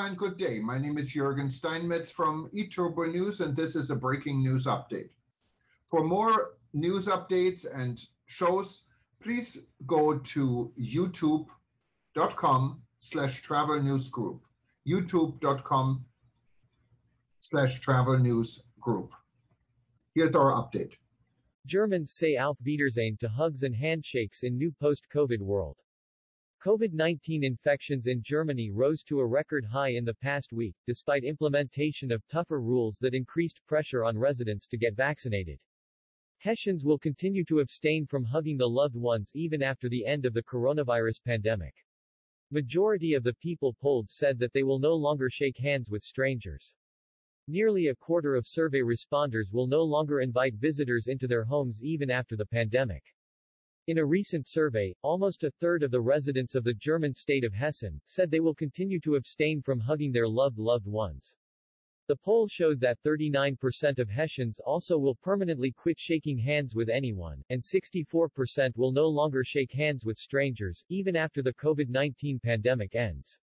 and good day. My name is Jürgen Steinmetz from eTurboNews, and this is a breaking news update. For more news updates and shows, please go to youtube.com/travelnewsgroup, youtube.com/travelnewsgroup. Here's our update. Germans say Auf Wiedersehen to hugs and handshakes in new post-COVID world. COVID-19 infections in Germany rose to a record high in the past week, despite implementation of tougher rules that increased pressure on residents to get vaccinated. Hessians will continue to abstain from hugging the loved ones even after the end of the coronavirus pandemic. Majority of the people polled said that they will no longer shake hands with strangers. Nearly a quarter of survey responders will no longer invite visitors into their homes even after the pandemic. In a recent survey, almost a third of the residents of the German state of Hessen said they will continue to abstain from hugging their loved ones. The poll showed that 39% of Hessians also will permanently quit shaking hands with anyone, and 64% will no longer shake hands with strangers, even after the COVID-19 pandemic ends.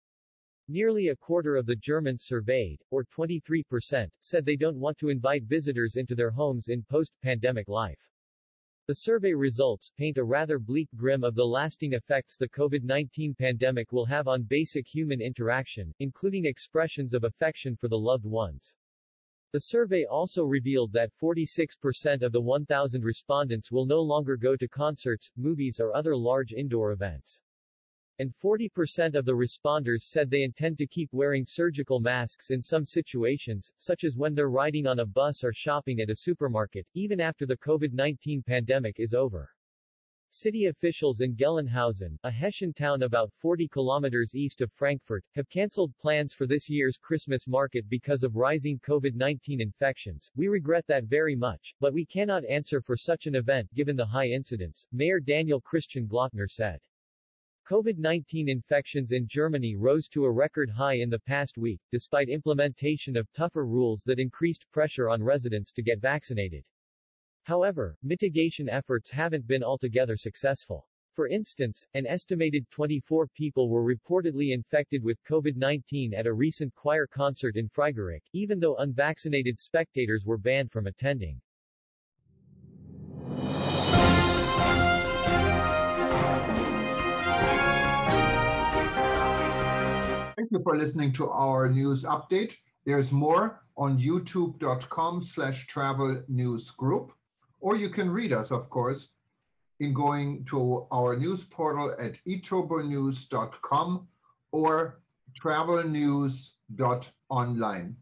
Nearly a quarter of the Germans surveyed, or 23%, said they don't want to invite visitors into their homes in post-pandemic life. The survey results paint a rather bleak grim of the lasting effects the COVID-19 pandemic will have on basic human interaction, including expressions of affection for the loved ones. The survey also revealed that 46% of the 1,000 respondents will no longer go to concerts, movies or other large indoor events. And 40% of the responders said they intend to keep wearing surgical masks in some situations, such as when they're riding on a bus or shopping at a supermarket, even after the COVID-19 pandemic is over. City officials in Gelnhausen, a Hessian town about 40 kilometers east of Frankfurt, have cancelled plans for this year's Christmas market because of rising COVID-19 infections. We regret that very much, but we cannot answer for such an event given the high incidence, Mayor Daniel Christian Glockner said. COVID-19 infections in Germany rose to a record high in the past week, despite implementation of tougher rules that increased pressure on residents to get vaccinated. However, mitigation efforts haven't been altogether successful. For instance, an estimated 24 people were reportedly infected with COVID-19 at a recent choir concert in Freiburg, even though unvaccinated spectators were banned from attending. Thank you for listening to our news update. There's more on youtube.com/travelnewsgroup, or you can read us, of course, in going to our news portal at eTurboNews.com or travelnews.online.